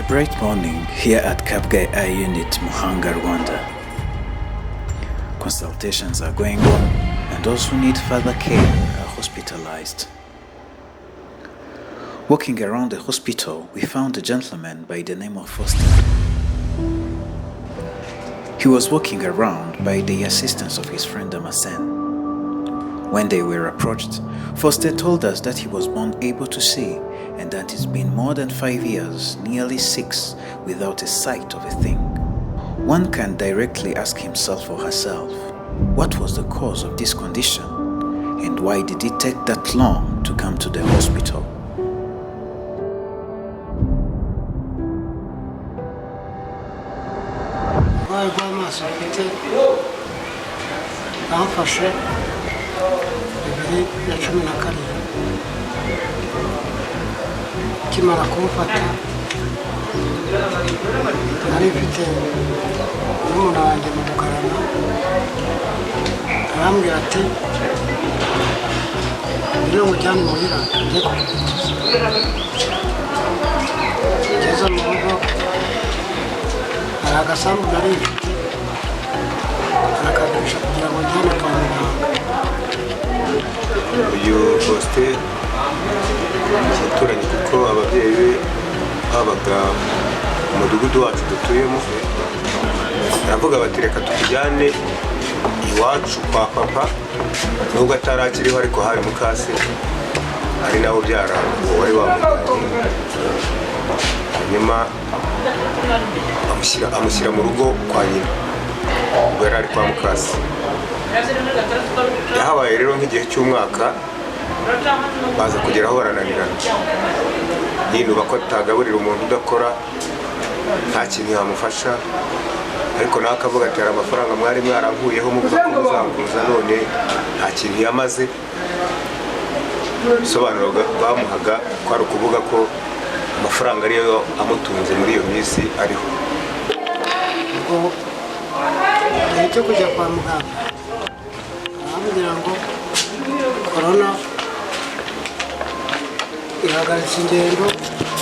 a bright morning here at Kabgayi unit, Muhanga, Rwanda. Consultations are going on and those who need further care are hospitalized. Walking around the hospital, we found a gentleman by the name of Faustin. He was walking around by the assistance of his friend Damascene. When they were approached, Faustin told us that he was born able to see and that it's been more than 5 years, nearly 6, without a sight of a thing. One can directly ask himself or herself, what was the cause of this condition and why did it take that long to come to the hospital? Kimara kumfata nari mfite n'umuntu wanjye mu Bugarama arambwira ati rero mujyane muhira njye kuvuza ngeze mu rugo hari agasambu nari mfite arakagurisha kugira ngo njyane kwa muganga. Uyu Faustin turanye kuko ababyeyi be babaga mu mudugudu wacu dutuyemo, aravuga bati reka tukujyane iwacu kwa papa nubwo atarakiriho ariko hari mukase ari nawe byara uwo wari wamujyanye, hanyuma amushyira mu rugo kwa nyina ubwo yari ari kwa mukase. Yahabaye rero nk'igihe cy'umwaka baza kugeraho barananirana, yinuba ko atagaburira umuntu udakora nta kintu yamufasha, ariko nawe akavuga ati hari amafaranga mwari mwarankuyeho muvuga ko muzamvuza none nta kintu yamaze. Bisobanuro bamuhaga ko ari ukuvuga ko amafaranga ariyo amutunze muri iyo minsi ariho. Ubwo icyo kujya kwa muganga arambwira ngo corona ihagaritse ingendo,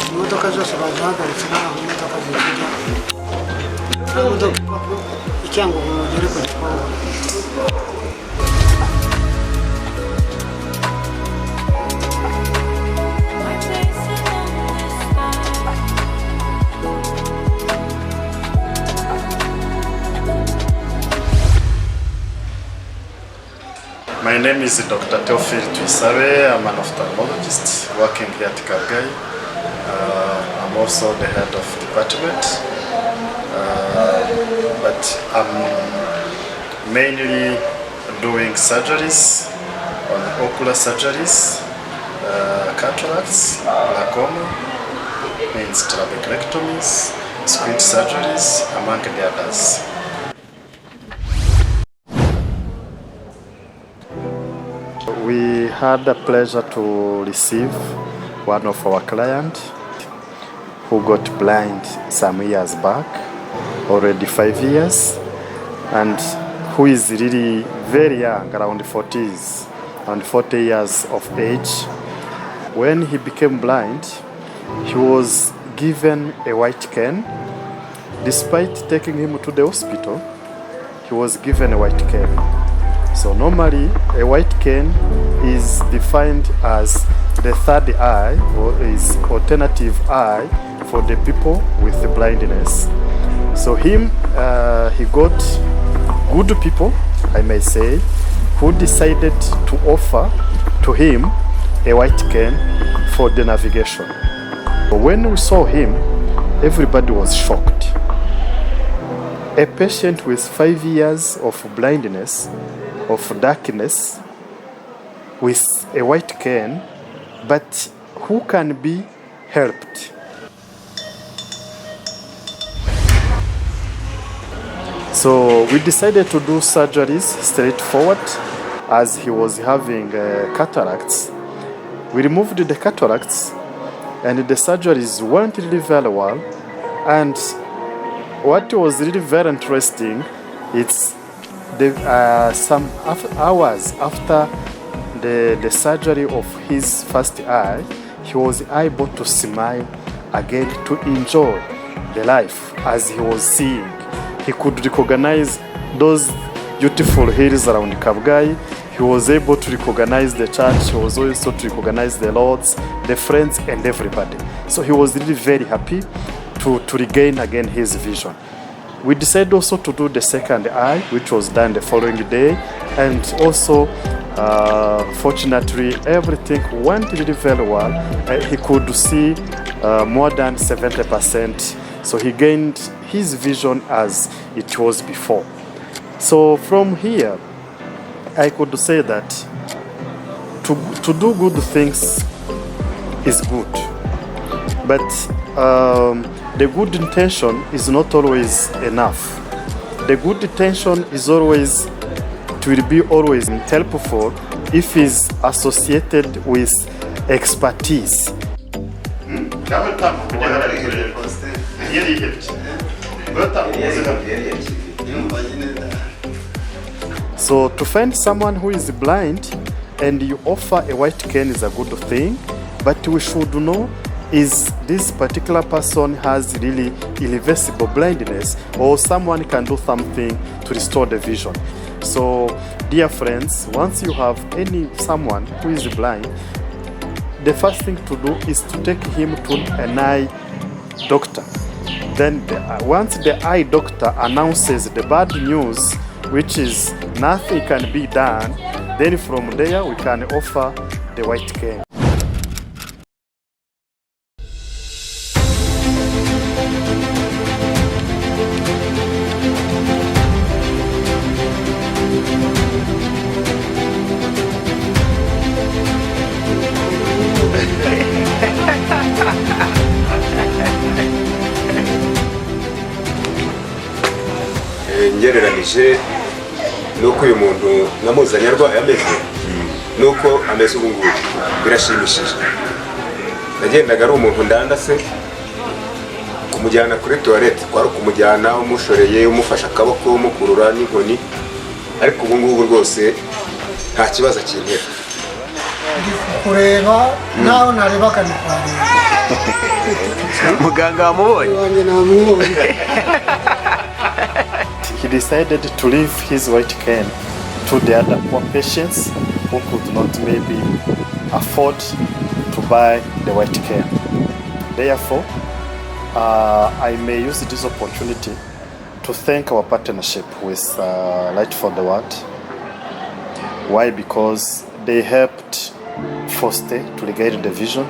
imodoka zose bazihagaritse n'aho imodoka zikijya nta modoka icyangwa ngo mugere ku gipangu. My name is Dr Théophile TUYISABE. I'm an ophthalmologist working here at Kabgayi. I'm also the head of department, but I'm mainly doing surgeries, on ocular surgeries, cataracts, glaucoma, means trabeculectomies, squint surgeries, among the others. We had the pleasure to receive one of our clients who got blind some years back, already 5 years, and who is really very young, around 40s, around 40 years of age. When he became blind, he was given a white cane. Despite taking him to the hospital, he was given a white cane. So normally a white cane is defined as the third eye, or is alternative eye for the people with the blindness. So he got good people, I may say, who decided to offer to him a white cane for the navigation. When we saw him, everybody was shocked. A patient with 5 years of blindness, of darkness, with a white cane, but who can be helped? So we decided to do surgeries straightforward, as he was having cataracts. We removed the cataracts and the surgeries went really very well. And what was really very interesting, it's some hours after the surgery of his first eye, he was able to smile again to enjoy the life as he was seeing. He could recognize those beautiful hills around Kabgayi. He was able to recognize the church. He was also to recognize the lords, the friends, and everybody. So he was really very happy to regain again his vision. We decided also to do the second eye, which was done the following day, and also fortunately everything went really very well. He could see more than 70%, so he gained his vision as it was before. So from here I could say that to do good things is good, but the good intention is not always enough. The good intention is always, it will be always helpful if it's associated with expertise. So to find someone who is blind and you offer a white cane is a good thing, but we should know is this particular person has really irreversible blindness, or someone can do something to restore the vision. So dear friends, once you have someone who is blind, the first thing to do is to take him to an eye doctor. Then once the eye doctor announces the bad news, which is nothing can be done, then from there we can offer the white cane. Ngereranije nuko uyu muntu namuzanye arwaye ameze nuko ameze ubu ngubu birashimishije. Nagendaga ari umuntu ndandase, kumujyana kuri toilette kwari kumujyana umushoreye umufasha akaboko umukurura n'inkoni, ariko ubu ngubu rwose nta kibazo akintera. Kureba naho nareba kandi kwareba. Muganga wamubonye? Wanjye namubonye. He decided to leave his white cane to the other poor patients who could not maybe afford to buy the white cane. Therefore, I may use this opportunity to thank our partnership with Light for the World. Why? Because they helped Faustin to regain the vision,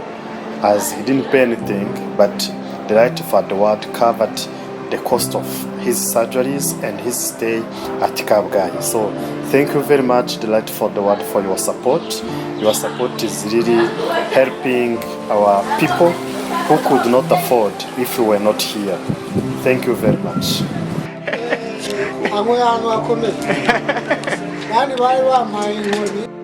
as he didn't pay anything, but the Light for the World covered the cost of his surgeries and his stay at Kabgayi. So thank you very much, the Light for the World, for your support. Your support is really helping our people who could not afford if we were not here. Thank you very much. Amo ya no akomeye. Yani bari bampaye inkoni.